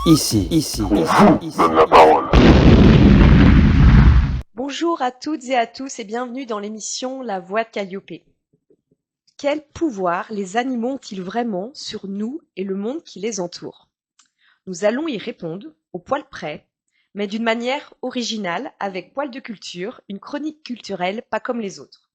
Donne la parole. Bonjour à toutes et à tous et bienvenue dans l'émission La Voix de Calliope. Quel pouvoir les animaux ont-ils vraiment sur nous et le monde qui les entoure? Nous allons y répondre au poil près, mais d'une manière originale avec Poil de Culture, une chronique culturelle pas comme les autres.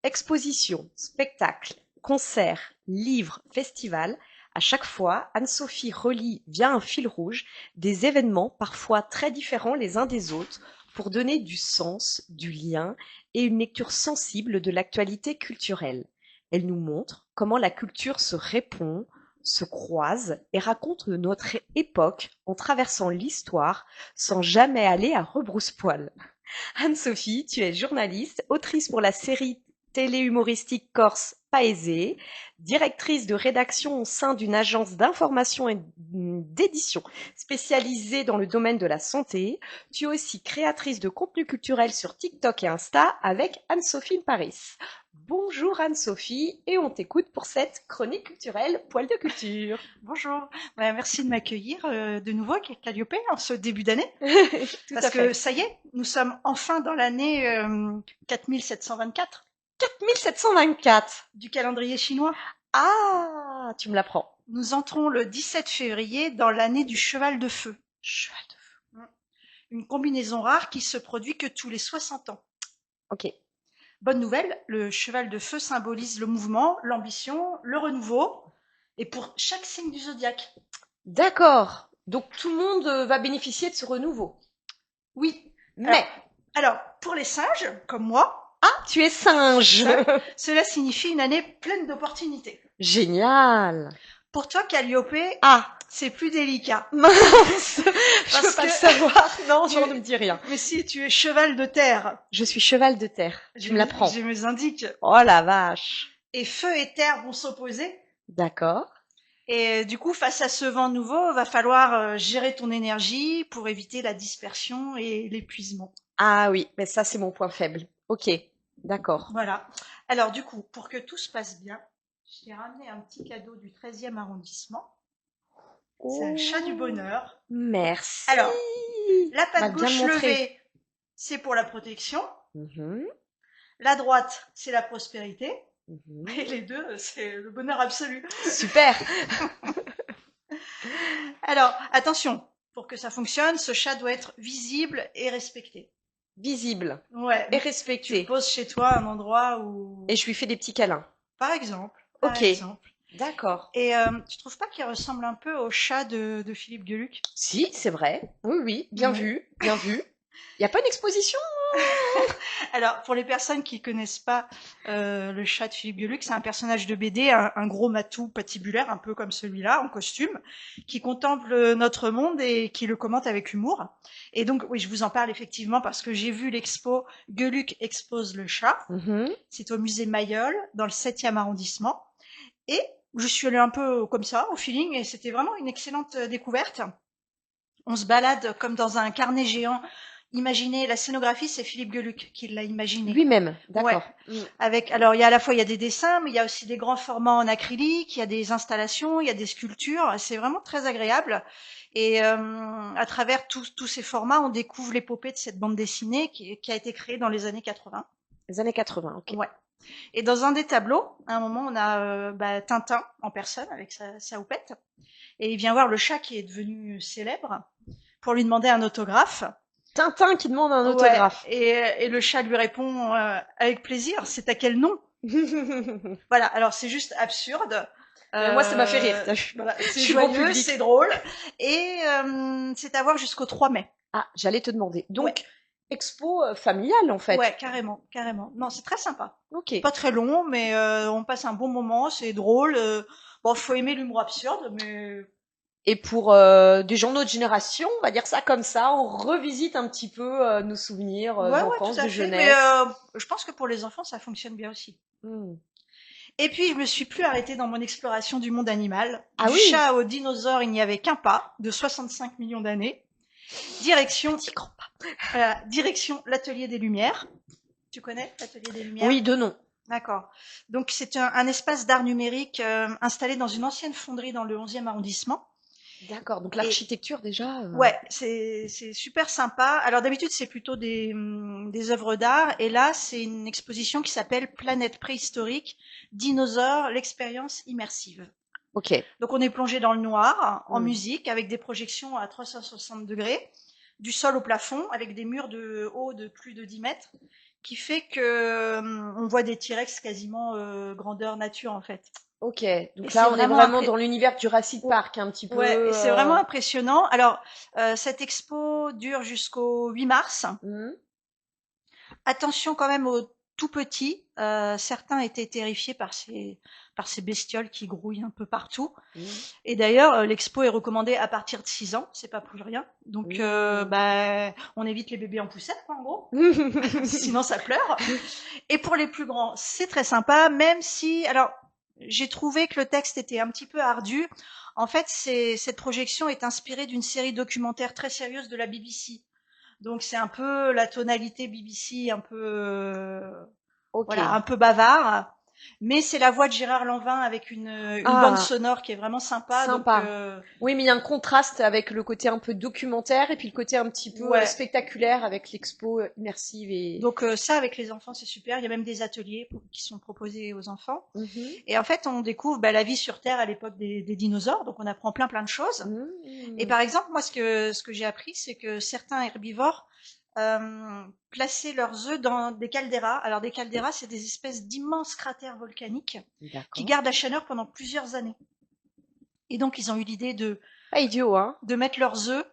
Expositions, spectacles, concerts, livres, festivals, à chaque fois, Anne-Sophie relie via un fil rouge des événements parfois très différents les uns des autres pour donner du sens, du lien et une lecture sensible de l'actualité culturelle. Elle nous montre comment la culture se répond, se croise et raconte notre époque en traversant l'histoire sans jamais aller à rebrousse-poil. Anne-Sophie, tu es journaliste, autrice pour la série télé-humoristique corse Pas aisée, directrice de rédaction au sein d'une agence d'information et d'édition spécialisée dans le domaine de la santé. Tu es aussi créatrice de contenu culturel sur TikTok et Insta avec Anne-Sophie Paris. Bonjour Anne-Sophie et on t'écoute pour cette chronique culturelle Poil de Culture. Bonjour, merci de m'accueillir de nouveau Calliope en ce début d'année. Tout Parce à fait. que ça y est, nous sommes enfin dans l'année 4724 4724. du calendrier chinois. Ah, tu me l'apprends. Nous entrons le 17 février dans l'année du cheval de feu. Cheval de feu. Une combinaison rare qui se produit que tous les 60 ans. Ok. Bonne nouvelle, le cheval de feu symbolise le mouvement, l'ambition, le renouveau, et pour chaque signe du zodiaque. D'accord. Donc tout le monde va bénéficier de ce renouveau. Oui. Mais, Alors, pour les singes, comme moi, tu es singe. cela signifie une année pleine d'opportunités. Génial. Pour toi, Calliope, c'est plus délicat. Mince. Je Parce peux pas que- le savoir. Non, Tu- genre ne me dis rien. Mais si tu es cheval de terre, Je suis cheval de terre. Tu me l'apprends. Je me indique. Oh la vache. Et feu et terre vont s'opposer. D'accord. Et du coup, face à ce vent nouveau, va falloir gérer ton énergie pour éviter la dispersion et l'épuisement. Ah oui, mais ça c'est mon point faible. Ok. D'accord. Voilà. Alors du coup, pour que tout se passe bien, je t'ai ramené un petit cadeau du 13e arrondissement. C'est un chat du bonheur. Merci. Alors, la Va patte bien gauche me montrer. levée, c'est pour la protection. Mhm, La droite, c'est la prospérité. mhm. Et les deux, c'est le bonheur absolu. Super. Alors, attention, pour que ça fonctionne, ce chat doit être visible et respecté. Visible Ouais. et Tu respecté. poses chez toi un endroit où... Et je lui fais des petits câlins. Par exemple. Ok. Exemple. D'accord. Et tu trouves pas qu'il ressemble un peu au chat de Philippe Gueluc? Si, c'est vrai. Oui, oui, bien Ouais. vu, bien vu. Il n'y a pas une exposition? Alors, pour les personnes qui connaissent pas le chat de Philippe Gueluc, c'est un personnage de BD, un gros matou patibulaire, un peu comme celui-là, en costume, qui contemple notre monde et qui le commente avec humour. Et donc, oui, je vous en parle effectivement parce que j'ai vu l'expo Gueluc expose le chat. Mhm. C'est au musée Mayol, dans le 7e arrondissement. Et je suis allée un peu comme ça, au feeling, et c'était vraiment une excellente découverte. On se balade comme dans un carnet géant. Imaginez, la scénographie, c'est Philippe Gueluc qui l'a imaginé. Lui-même, d'accord. Alors, il y a à la fois, il y a des dessins, mais il y a aussi des grands formats en acrylique, il y a des installations, il y a des sculptures. C'est vraiment très agréable. Et à travers tous ces formats, on découvre l'épopée de cette bande dessinée qui a été créée dans les années 80. Les années 80, ok. Ouais. Et dans un des tableaux, à un moment, on a Tintin en personne avec sa houppette. Et il vient voir le chat qui est devenu célèbre pour lui demander un autographe. Tintin qui demande un Ouais, autographe. et le chat lui répond avec plaisir, c'est à quel nom? Voilà, alors c'est juste absurde. Moi, ça m'a fait rire. Voilà, Je c'est suis bon joyeux, public. c'est drôle. Et c'est à voir jusqu'au 3 mai. Ah, j'allais te demander. Donc, Ouais. expo familiale, en fait. Ouais, carrément, carrément. Non, c'est très sympa. Ok. Pas très long, mais on passe un bon moment, c'est drôle. Bon, faut aimer l'humour absurde, mais... Et pour des gens de notre génération, on va dire ça comme ça, on revisite un petit peu nos souvenirs d'enfance, tout à de fait. jeunesse. Mais je pense que pour les enfants, ça fonctionne bien aussi. Hmm. Et puis, je me suis plus arrêtée dans mon exploration du monde animal. Ah Du oui. chat au dinosaure, il n'y avait qu'un pas, de 65 millions d'années. Direction, Petit grand pas. direction l'Atelier des Lumières. Tu connais l'Atelier des Lumières? Oui, de nom. D'accord. Donc, c'est un espace d'art numérique installé dans une ancienne fonderie dans le 11e arrondissement. D'accord, donc Et l'architecture déjà. ouais, c'est super sympa. Alors d'habitude c'est plutôt des œuvres d'art, et là c'est une exposition qui s'appelle Planète préhistorique, dinosaures, l'expérience immersive. Ok. Donc on est plongé dans le noir, en Mm. musique, avec des projections à 360 degrés, du sol au plafond, avec des murs de haut de plus de 10 mètres, qui fait que on voit des T-Rex quasiment grandeur nature en fait. Ok, Et donc c'est là on est vraiment vraiment dans l'univers Jurassic Park un petit peu. ouais, et c'est vraiment impressionnant. Alors cette expo dure jusqu'au 8 mars. Mm. Attention quand même aux tout petits. Certains étaient terrifiés par ces bestioles qui grouillent un peu partout. Mm. Et d'ailleurs, l'expo est recommandée à partir de 6 ans, c'est pas pour rien. Donc, Mm. bah, on évite les bébés en poussette, quoi, en gros. Sinon, ça pleure. Et pour les plus grands, c'est très sympa, même si, alors, j'ai trouvé que le texte était un petit peu ardu. En fait, cette projection est inspirée d'une série documentaire très sérieuse de la BBC. Donc, c'est un peu la tonalité BBC, un peu, Ok. voilà, un peu bavard. Mais c'est la voix de Gérard Lanvin avec une bande Ah, sonore qui est vraiment sympa. Donc, sympa. Oui, mais il y a un contraste avec le côté un peu documentaire et puis le côté un petit peu ouais. spectaculaire avec l'expo immersive et. Donc ça, avec les enfants, c'est super. Il y a même des ateliers qui sont proposés aux enfants. Mhm. Et en fait, on découvre bah, la vie sur Terre à l'époque des dinosaures. Donc on apprend plein de choses. Et Mm. par exemple, moi, ce que j'ai appris, c'est que certains herbivores plaçaient leurs œufs dans des calderas. Alors des calderas, c'est des espèces d'immenses cratères volcaniques qui D'accord. gardent la chaleur pendant plusieurs années. Et donc ils ont eu l'idée Pas idiot, hein? de mettre leurs œufs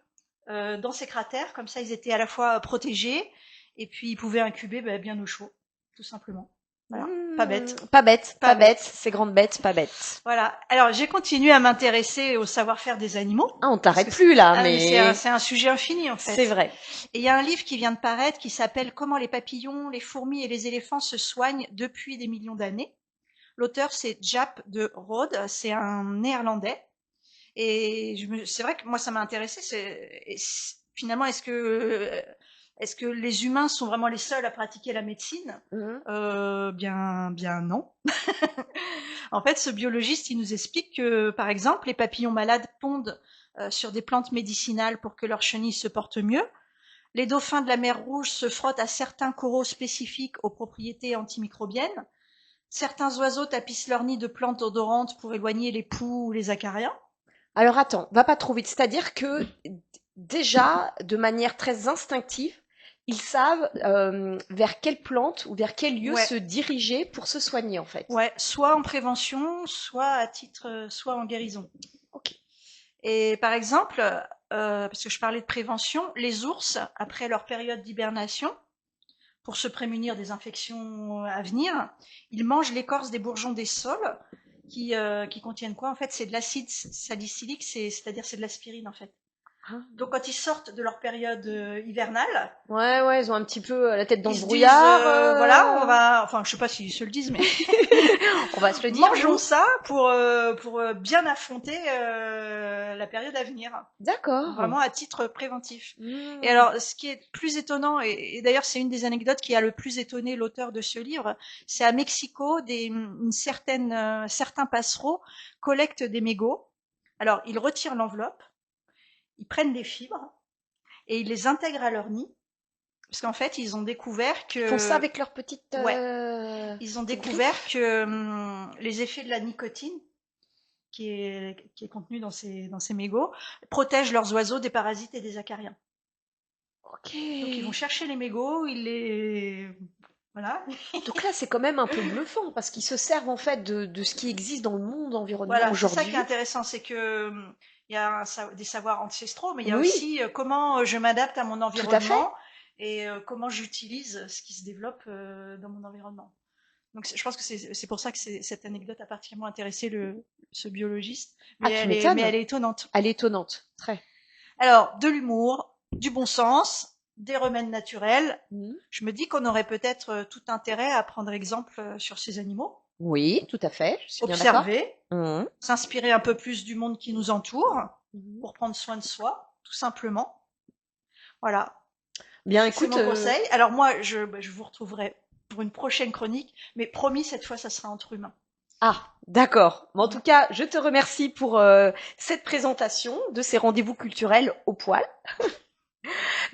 dans ces cratères. Comme ça, ils étaient à la fois protégés et puis ils pouvaient incuber bah, bien au chaud, tout simplement. Voilà, pas bête, Pas bête, pas pas bête. bête. Ces grandes bêtes, pas bêtes. Voilà. Alors j'ai continué à m'intéresser au savoir-faire des animaux. Ah, on Parce que t'arrête plus là, ah, mais mais c'est un sujet infini en c'est fait. vrai. Et il y a un livre qui vient de paraître qui s'appelle Comment les papillons, les fourmis et les éléphants se soignent depuis des millions d'années. L'auteur c'est Jaap de Rode, c'est un néerlandais. Et c'est vrai que moi, ça m'a intéressé. Finalement, est-ce que les humains sont vraiment les seuls à pratiquer la médecine? Mhm. Bien non. En fait, ce biologiste, il nous explique que, par exemple, les papillons malades pondent sur des plantes médicinales pour que leurs chenilles se portent mieux. Les dauphins de la mer Rouge se frottent à certains coraux spécifiques aux propriétés antimicrobiennes. Certains oiseaux tapissent leur nid de plantes odorantes pour éloigner les poux ou les acariens. Alors attends, va pas trop vite. C'est-à-dire que déjà, de manière très instinctive, ils savent vers quelle plante ou vers quel lieu Ouais, se diriger pour se soigner en fait. ouais, soit en prévention, soit à titre, soit en guérison. Ok. Et par exemple, parce que je parlais de prévention, les ours, après leur période d'hibernation, pour se prémunir des infections à venir, ils mangent l'écorce des bourgeons des saules, qui contiennent quoi? En fait, c'est de l'acide salicylique, c'est-à-dire c'est de l'aspirine en fait. Ah. Donc quand ils sortent de leur période hivernale, Ouais, ouais, ils ont un petit peu la tête dans ils le se disent, brouillard. voilà, on va, enfin, je sais pas s'ils se le disent, mais On va se le dire, mangeons nous. ça pour bien affronter la période à venir, D'accord. vraiment à titre préventif. Et Hmm. alors, ce qui est plus étonnant, et d'ailleurs c'est une des anecdotes qui a le plus étonné l'auteur de ce livre, c'est à Mexico, certains passereaux collectent des mégots. Alors, ils retirent l'enveloppe, ils prennent des fibres et ils les intègrent à leur nid, parce qu'en fait, ils ont découvert Ils font ça que, avec leur petite, ouais, ils ont petite découvert griffe. que les effets de la nicotine qui est contenu dans ces mégots, protègent leurs oiseaux des parasites et des acariens. Ok. Donc ils vont chercher les mégots, ils les... Voilà. Donc là, c'est quand même un peu bluffant parce qu'ils se servent en fait de ce qui existe dans le monde environnement Voilà, c'est ça qui est aujourd'hui. intéressant, c'est que il y a des savoirs ancestraux, mais il y a Oui, aussi comment je m'adapte à mon tout à fait. environnement et comment j'utilise ce qui se développe dans mon environnement. Donc je pense que c'est pour ça que cette anecdote a particulièrement intéressé ce biologiste, Ah, tu mais m'étonnes. elle est étonnante. Elle est étonnante. Très. Alors, de l'humour, du bon sens, des remèdes naturels. Mhm. Je me dis qu'on aurait peut-être tout intérêt à prendre exemple sur ces animaux, Oui, tout à fait. Je suis bien d'accord. observer, Mhm. s'inspirer un peu plus du monde qui nous entoure Mhm. pour prendre soin de soi, tout simplement. Voilà, Bien, c'est écoute, mon conseil. Alors moi, je vous retrouverai pour une prochaine chronique, mais promis, cette fois, ça sera entre humains. Ah, d'accord. Mais en tout cas, je te remercie pour cette présentation de ces rendez-vous culturels au poil.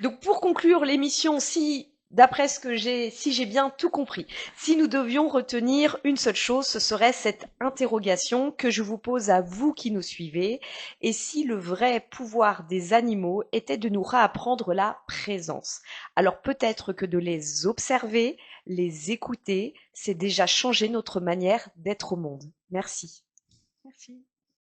Donc pour conclure l'émission, si d'après ce que si j'ai bien tout compris, si nous devions retenir une seule chose, ce serait cette interrogation que je vous pose à vous qui nous suivez. Et si le vrai pouvoir des animaux était de nous réapprendre la présence? Alors peut-être que de les observer, les écouter, c'est déjà changer notre manière d'être au monde. Merci. Merci.